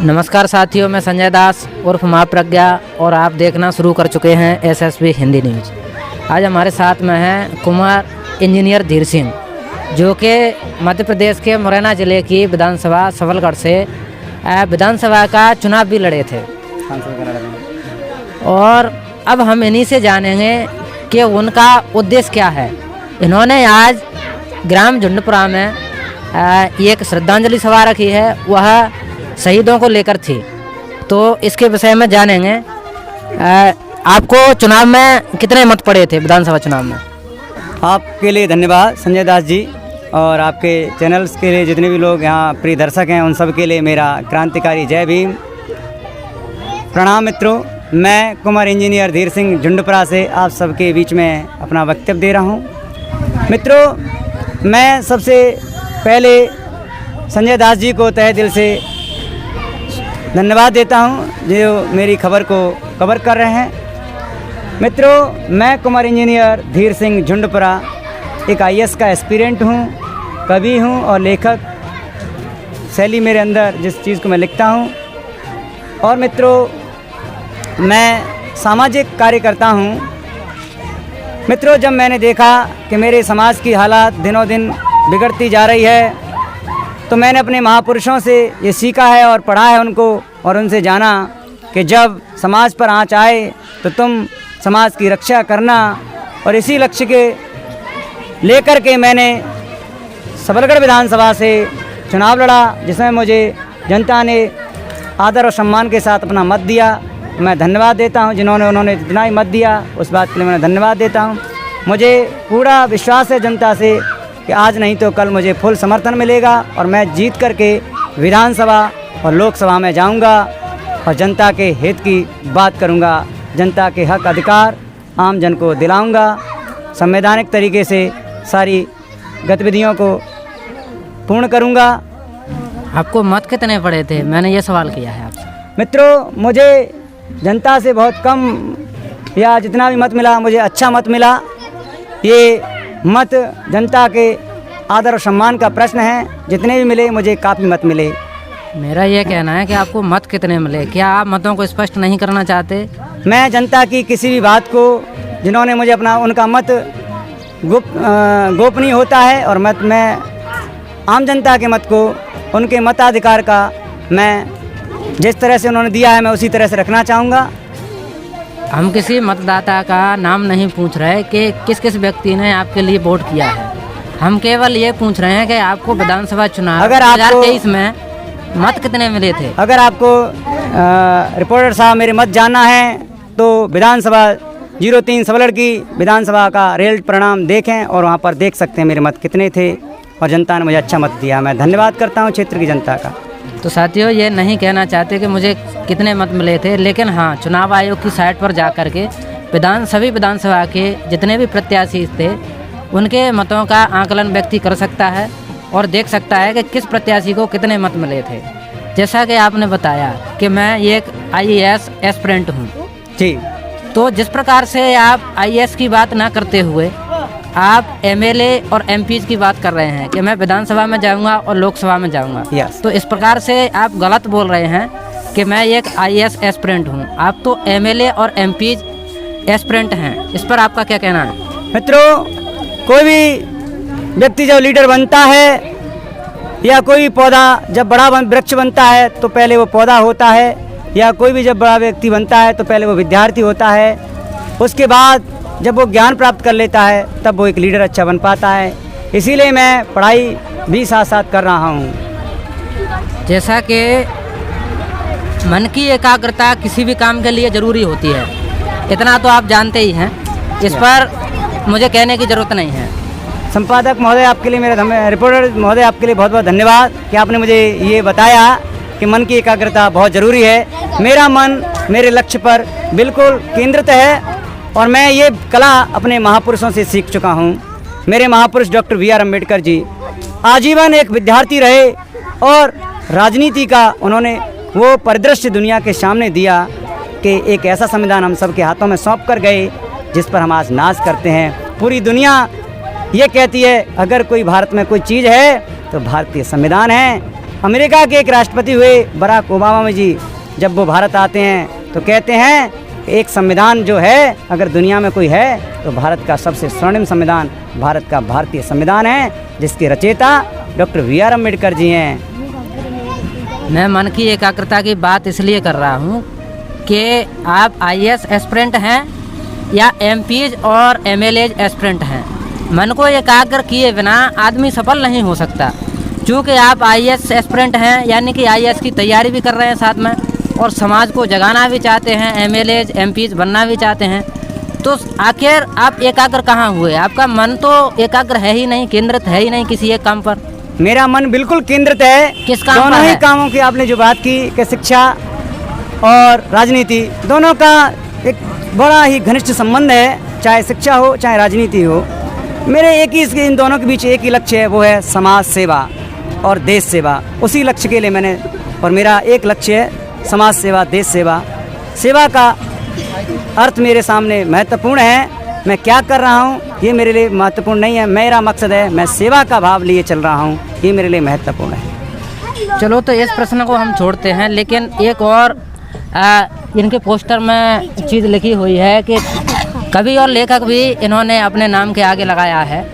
नमस्कार साथियों, मैं संजय दास उर्फ माँ प्रज्ञा और आप देखना शुरू कर चुके हैं एसएसबी हिंदी न्यूज़। आज हमारे साथ में हैं कुमार इंजीनियर धीर सिंह, जो कि मध्य प्रदेश के मुरैना ज़िले की विधानसभा सबलगढ़ से विधानसभा का चुनाव भी लड़े थे। और अब हम इन्हीं से जानेंगे कि उनका उद्देश्य क्या है। इन्होंने आज ग्राम झुंडपुरा में एक श्रद्धांजलि सभा रखी है, वह शहीदों को लेकर थी। तो इसके विषय में जानेंगे। आपको चुनाव में कितने मत पड़े थे विधानसभा चुनाव में? आपके लिए धन्यवाद संजय दास जी, और आपके चैनल्स के लिए जितने भी लोग यहाँ प्रिय दर्शक हैं उन सब के लिए मेरा क्रांतिकारी जय भीम। प्रणाम मित्रों, मैं कुमार इंजीनियर धीर सिंह झुंडपुरा से आप सबके बीच में अपना वक्तव्य दे रहा हूँ। मित्रों, मैं सबसे पहले संजय दास जी को तहे दिल से धन्यवाद देता हूं जो मेरी खबर को कवर कर रहे हैं। मित्रों, मैं कुमार इंजीनियर धीर सिंह झुंडपुरा एक आईएएस का एस्पिरेंट हूं, कवि हूं और लेखक। शैली मेरे अंदर जिस चीज़ को मैं लिखता हूं। और मित्रों, मैं सामाजिक कार्य करता हूं। मित्रों, जब मैंने देखा कि मेरे समाज की हालात दिनों दिन बिगड़ती जा रही है, तो मैंने अपने महापुरुषों से ये सीखा है और पढ़ा है उनको, और उनसे जाना कि जब समाज पर आँच आए तो तुम समाज की रक्षा करना। और इसी लक्ष्य के लेकर के मैंने सबलगढ़ विधानसभा से चुनाव लड़ा, जिसमें मुझे जनता ने आदर और सम्मान के साथ अपना मत दिया। मैं धन्यवाद देता हूं उन्होंने जितना ही मत दिया उस बात के लिए मैं धन्यवाद देता हूं। मुझे पूरा विश्वास है जनता से कि आज नहीं तो कल मुझे फुल समर्थन मिलेगा और मैं जीत करके विधानसभा और लोकसभा में जाऊंगा और जनता के हित की बात करूंगा। जनता के हक अधिकार आम जन को दिलाऊंगा। संवैधानिक तरीके से सारी गतिविधियों को पूर्ण करूंगा। आपको मत कितने पड़े थे? मैंने ये सवाल किया है आपसे। मित्रों, मुझे जनता से बहुत कम या जितना भी मत मिला मुझे अच्छा मत मिला। ये मत जनता के आदर और सम्मान का प्रश्न है। जितने भी मिले मुझे काफ़ी मत मिले। मेरा ये कहना है कि आपको मत कितने मिले, क्या आप मतों को स्पष्ट नहीं करना चाहते? मैं जनता की किसी भी बात को जिन्होंने मुझे उनका मत गोपनीय होता है, और मैं आम जनता के मत को, उनके मताधिकार का मैं जिस तरह से उन्होंने दिया है मैं उसी तरह से रखना चाहूँगा। हम किसी मतदाता का नाम नहीं पूछ रहे कि किस किस व्यक्ति ने आपके लिए वोट किया है। हम केवल ये पूछ रहे हैं कि आपको विधानसभा चुनाव 2023 में मत कितने मिले थे? अगर आपको रिपोर्टर साहब मेरे मत जानना है तो विधानसभा 03 सबलगढ़ की विधानसभा का रिजल्ट परिणाम देखें और वहाँ पर देख सकते हैं मेरे मत कितने थे, और जनता ने मुझे अच्छा मत दिया। मैं धन्यवाद करता हूँ क्षेत्र की जनता का। तो साथियों, ये नहीं कहना चाहते कि मुझे कितने मत मिले थे, लेकिन हाँ, चुनाव आयोग की साइट पर जा कर के सभी विधानसभा के जितने भी प्रत्याशी थे उनके मतों का आकलन व्यक्ति कर सकता है और देख सकता है कि किस प्रत्याशी को कितने मत मिले थे। जैसा कि आपने बताया कि मैं एक आईएएस एस्पिरेंट हूँ जी, तो जिस प्रकार से आप आईएएस की बात ना करते हुए आप एमएलए और एमपीज की बात कर रहे हैं कि मैं विधानसभा में जाऊंगा और लोकसभा में जाऊंगा, तो इस प्रकार से आप गलत बोल रहे हैं कि मैं एक आईएएस एस्पिरेंट हूं। आप तो एमएलए और एमपीज एस्पिरेंट हैं। इस पर आपका क्या कहना है? मित्रों, कोई भी व्यक्ति जब लीडर बनता है या कोई पौधा जब बड़ा वृक्ष बनता है तो पहले वो पौधा होता है, या कोई भी जब बड़ा व्यक्ति बनता है तो पहले वो विद्यार्थी होता है। उसके बाद जब वो ज्ञान प्राप्त कर लेता है तब वो एक लीडर अच्छा बन पाता है। इसीलिए मैं पढ़ाई भी साथ साथ कर रहा हूँ। जैसा कि मन की एकाग्रता किसी भी काम के लिए ज़रूरी होती है, इतना तो आप जानते ही हैं। इस पर मुझे कहने की ज़रूरत नहीं है। संपादक महोदय आपके लिए रिपोर्टर महोदय आपके लिए बहुत बहुत धन्यवाद कि आपने मुझे ये बताया कि मन की एकाग्रता बहुत ज़रूरी है। मेरा मन मेरे लक्ष्य पर बिल्कुल केंद्रित है, और मैं ये कला अपने महापुरुषों से सीख चुका हूँ। मेरे महापुरुष doctor B are Ambedkar ji आजीवन एक विद्यार्थी रहे, और राजनीति का उन्होंने वो परिदृश्य दुनिया के सामने दिया कि एक ऐसा संविधान हम सबके हाथों में सौंप कर गए जिस पर हम आज नाज करते हैं। पूरी दुनिया ये कहती है अगर कोई भारत में कोई चीज़ है तो भारतीय संविधान है। अमेरिका के एक राष्ट्रपति हुए बराक ओबामा जी, जब वो भारत आते हैं तो कहते हैं एक संविधान जो है अगर दुनिया में कोई है तो भारत का सबसे स्वर्णिम संविधान भारत का भारतीय संविधान है, जिसके रचयिता डॉक्टर वी.आर. अम्बेडकर जी हैं। मैं मन की एकाग्रता की बात इसलिए कर रहा हूँ कि आप आईएएस एस्पिरेंट हैं या एमपीज और एमएलए एस्पिरेंट हैं। मन को एकाग्र किए बिना आदमी सफल नहीं हो सकता। चूँकि आप आईएएस एस्पिरेंट हैं यानी कि आईएएस की तैयारी भी कर रहे हैं साथ में, और समाज को जगाना भी चाहते हैं, एमएलए एमपीज बनना भी चाहते हैं, तो आखिर आप एकाग्र कहाँ हुए? आपका मन तो एकाग्र है ही नहीं, केंद्रित है ही नहीं किसी एक काम पर। मेरा मन बिल्कुल केंद्रित है। किस काम दोनों पर ही है? कामों की आपने जो बात की कि शिक्षा और राजनीति दोनों का एक बड़ा ही घनिष्ठ संबंध है, चाहे शिक्षा हो चाहे राजनीति हो। मेरे एक ही इन दोनों के बीच एक ही लक्ष्य है, वो है समाज सेवा और देश सेवा। उसी लक्ष्य के लिए मैंने, और मेरा एक लक्ष्य है समाज सेवा, देश सेवा। सेवा का अर्थ मेरे सामने महत्वपूर्ण है। मैं क्या कर रहा हूँ ये मेरे लिए महत्वपूर्ण नहीं है, मेरा मकसद है मैं सेवा का भाव लिए चल रहा हूँ, ये मेरे लिए महत्वपूर्ण है। चलो तो इस प्रश्न को हम छोड़ते हैं, लेकिन एक और इनके पोस्टर में चीज़ लिखी हुई है कि कवि और लेखक भी इन्होंने अपने नाम के आगे लगाया है।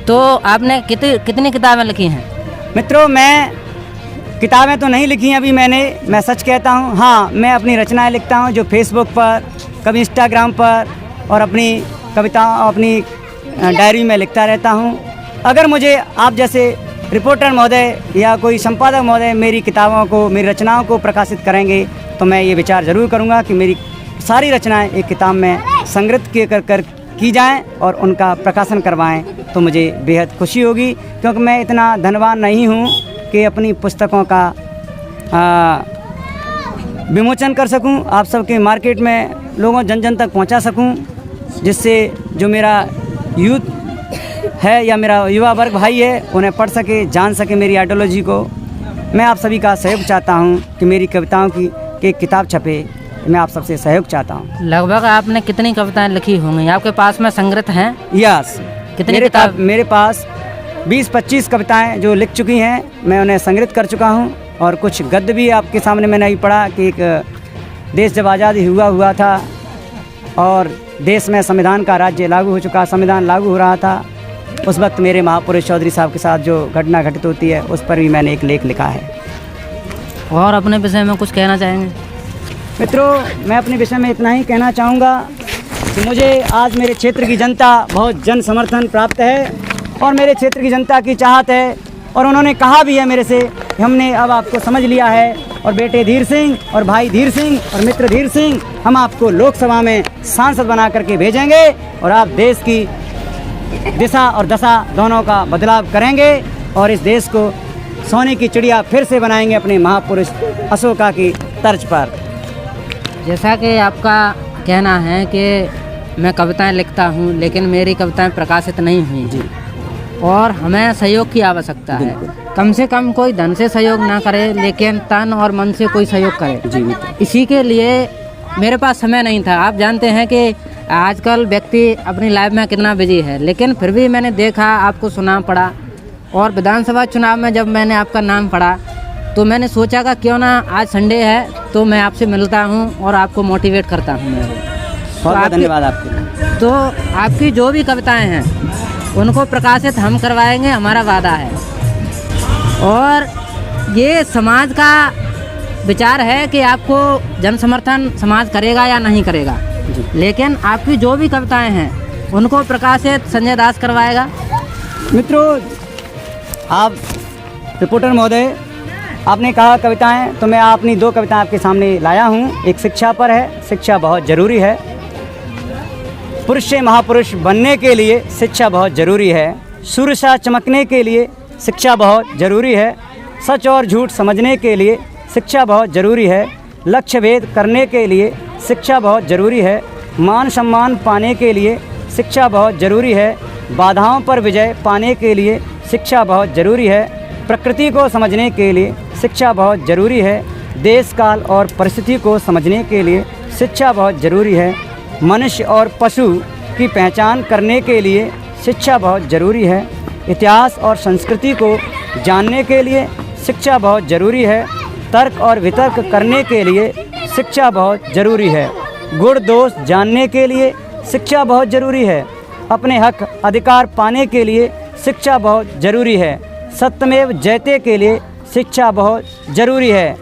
तो आपने कितनी किताबें लिखी हैं? मित्रों, मैं किताबें तो नहीं लिखी हैं अभी मैंने, मैं सच कहता हूँ। हाँ, मैं अपनी रचनाएं लिखता हूँ जो फेसबुक पर, कभी इंस्टाग्राम पर, और अपनी कविताओं, अपनी डायरी में लिखता रहता हूँ। अगर मुझे आप जैसे रिपोर्टर महोदय या कोई संपादक महोदय मेरी किताबों को, मेरी रचनाओं को प्रकाशित करेंगे तो मैं ये विचार ज़रूर करूँगा कि मेरी सारी रचनाएं एक किताब में संग्रहित कर की जाएं और उनका प्रकाशन करवाएं, तो मुझे बेहद खुशी होगी। क्योंकि मैं इतना धनवान नहीं हूँ कि अपनी पुस्तकों का विमोचन कर सकूं, आप सबके मार्केट में लोगों जन जन तक पहुंचा सकूं, जिससे जो मेरा यूथ है या मेरा युवा वर्ग भाई है उन्हें पढ़ सके, जान सके मेरी आइडियोलॉजी को। मैं आप सभी का सहयोग चाहता हूं कि मेरी कविताओं की एक किताब छपे, मैं आप सबसे सहयोग चाहता हूं। लगभग आपने कितनी कविताएं लिखी होंगी? आपके पास में संग्रहित हैं? यस, कितनी किताब? मेरे पास 20-25 कविताएं जो लिख चुकी हैं, मैं उन्हें संग्रहित कर चुका हूं। और कुछ गद्य भी आपके सामने मैंने अभी पढ़ा कि एक देश जब आज़ादी हुआ था और देश में संविधान का राज्य लागू हो चुका, संविधान लागू हो रहा था, उस वक्त मेरे महापुरुष चौधरी साहब के साथ जो घटना घटित होती है उस पर भी मैंने एक लेख लिखा है। और अपने विषय में कुछ कहना चाहेंगे? मित्रों, मैं अपने विषय में इतना ही कहना चाहूँगा कि मुझे आज मेरे क्षेत्र की जनता बहुत जन समर्थन प्राप्त है और मेरे क्षेत्र की जनता की चाहत है, और उन्होंने कहा भी है मेरे से कि हमने अब आपको समझ लिया है, और बेटे धीर सिंह और भाई धीर सिंह और मित्र धीर सिंह, हम आपको लोकसभा में सांसद बना करके भेजेंगे और आप देश की दिशा और दशा दोनों का बदलाव करेंगे और इस देश को सोने की चिड़िया फिर से बनाएंगे अपने महापुरुष अशोका की तर्ज पर। जैसा कि आपका कहना है कि मैं कविताएं लिखता हूं, लेकिन मेरी कविताएं प्रकाशित नहीं हुई जी, और हमें सहयोग की आवश्यकता है। कम से कम कोई धन से सहयोग ना करे, लेकिन तन और मन से कोई सहयोग करे जी। इसी के लिए मेरे पास समय नहीं था। आप जानते हैं कि आजकल व्यक्ति अपनी लाइफ में कितना बिजी है, लेकिन फिर भी मैंने देखा, आपको सुना पड़ा, और विधानसभा चुनाव में जब मैंने आपका नाम पढ़ा तो मैंने सोचा कि क्यों ना आज संडे है तो मैं आपसे मिलता हूं और आपको मोटिवेट करता हूं। बहुत धन्यवाद आपके। तो आपकी जो भी कविताएं हैं उनको प्रकाशित हम करवाएंगे, हमारा वादा है। और ये समाज का विचार है कि आपको जन समर्थन समाज करेगा या नहीं करेगा, लेकिन आपकी जो भी कविताएं हैं उनको प्रकाशित संजय दास करवाएगा। मित्रों, आप रिपोर्टर महोदय, आपने कहा कविताएं, तो मैं अपनी 2 कविताएं आपके सामने लाया हूं। एक शिक्षा पर है। शिक्षा बहुत ज़रूरी है। पुरुष से महापुरुष बनने के लिए शिक्षा बहुत ज़रूरी है। सूर्य सा चमकने के लिए शिक्षा बहुत ज़रूरी है। सच और झूठ समझने के लिए शिक्षा बहुत ज़रूरी है। लक्ष्य भेद करने के लिए शिक्षा बहुत ज़रूरी है। मान सम्मान पाने के लिए शिक्षा बहुत ज़रूरी है। बाधाओं पर विजय पाने के लिए शिक्षा बहुत ज़रूरी है। प्रकृति को समझने के लिए शिक्षा बहुत ज़रूरी है। देश काल और परिस्थिति को समझने के लिए शिक्षा बहुत ज़रूरी है। मनुष्य और पशु की पहचान करने के लिए शिक्षा बहुत ज़रूरी है। इतिहास और संस्कृति को जानने के लिए शिक्षा बहुत ज़रूरी है। तर्क और वितर्क करने के लिए शिक्षा बहुत ज़रूरी है। गुण दोष जानने के लिए शिक्षा बहुत ज़रूरी है। अपने हक अधिकार पाने के लिए शिक्षा बहुत ज़रूरी है। सत्यमेव जयते के लिए शिक्षा बहुत ज़रूरी है।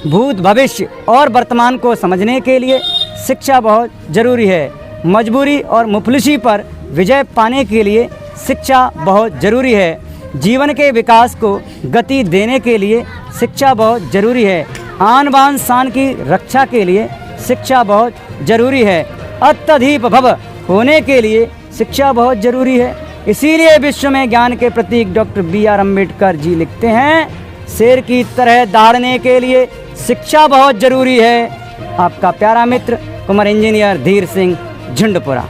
भूत भविष्य और वर्तमान को समझने के लिए शिक्षा बहुत ज़रूरी है। मजबूरी और मुफलिसी पर विजय पाने के लिए शिक्षा बहुत ज़रूरी है। जीवन के विकास को गति देने के लिए शिक्षा बहुत ज़रूरी है। आन बान शान की रक्षा के लिए शिक्षा बहुत ज़रूरी है। अत्यधिक भव होने के लिए शिक्षा बहुत ज़रूरी है। इसीलिए विश्व में ज्ञान के प्रतीक डॉक्टर B.R. अम्बेडकर जी लिखते हैं, शेर की तरह दहाड़ने के लिए शिक्षा बहुत ज़रूरी है। आपका प्यारा मित्र कुमार इंजीनियर धीर सिंह झुंडपुरा।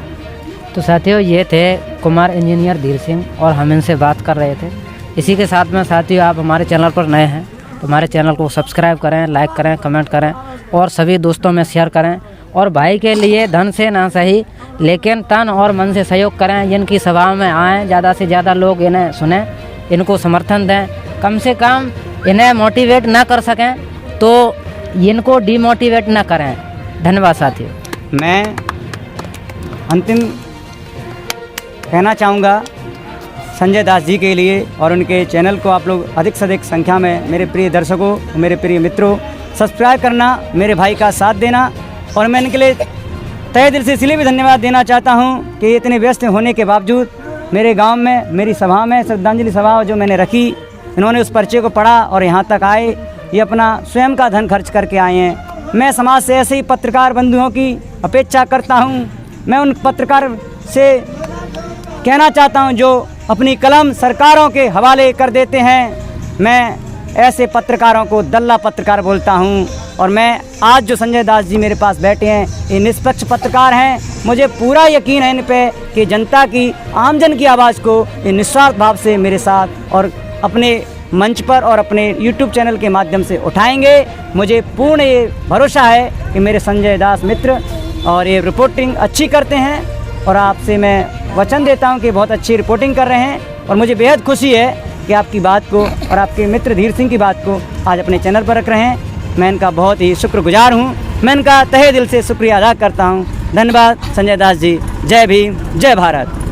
तो साथियों, ये थे कुमार इंजीनियर धीर सिंह और हम इनसे बात कर रहे थे। इसी के साथ में साथियों, आप हमारे चैनल पर नए हैं तो हमारे चैनल को सब्सक्राइब करें, लाइक करें, कमेंट करें और सभी दोस्तों में शेयर करें। और भाई के लिए धन से ना सही लेकिन तन और मन से सहयोग करें। इनकी सभा में आएँ, ज़्यादा से ज़्यादा लोग इन्हें सुनें, इनको समर्थन दें। कम से कम इन्हें मोटिवेट ना कर सकें तो इनको डीमोटिवेट ना करें। धन्यवाद साथियों। मैं अंतिम कहना चाहूँगा संजय दास जी के लिए और उनके चैनल को आप लोग अधिक से अधिक संख्या में मेरे प्रिय दर्शकों, मेरे प्रिय मित्रों, सब्सक्राइब करना, मेरे भाई का साथ देना। और मैं इनके लिए तहे दिल से इसलिए भी धन्यवाद देना चाहता हूँ कि इतने व्यस्त होने के बावजूद मेरे गांव में मेरी सभा में श्रद्धांजलि सभा जो मैंने रखी, इन्होंने उस पर्चे को पढ़ा और यहाँ तक आए। ये अपना स्वयं का धन खर्च करके आए हैं। मैं समाज से ऐसे ही पत्रकार बंधुओं की अपेक्षा करता हूँ। मैं उन पत्रकार से कहना चाहता हूँ जो अपनी कलम सरकारों के हवाले कर देते हैं। मैं ऐसे पत्रकारों को दल्ला पत्रकार बोलता हूँ। और मैं आज जो संजय दास जी मेरे पास बैठे हैं, ये निष्पक्ष पत्रकार हैं। मुझे पूरा यकीन है इन पे कि जनता की, आमजन की आवाज़ को ये निस्वार्थ भाव से मेरे साथ और अपने मंच पर और अपने YouTube चैनल के माध्यम से उठाएंगे। मुझे पूर्ण ये भरोसा है कि मेरे संजय दास मित्र और ये रिपोर्टिंग अच्छी करते हैं और आपसे मैं वचन देता हूं कि बहुत अच्छी रिपोर्टिंग कर रहे हैं। और मुझे बेहद खुशी है कि आपकी बात को और आपके मित्र धीर सिंह की बात को आज अपने चैनल पर रख रहे हैं। मैं इनका बहुत ही शुक्रगुजार हूं। मैं इनका तहे दिल से शुक्रिया अदा करता हूं। धन्यवाद संजय दास जी। जय भीम, जय भारत।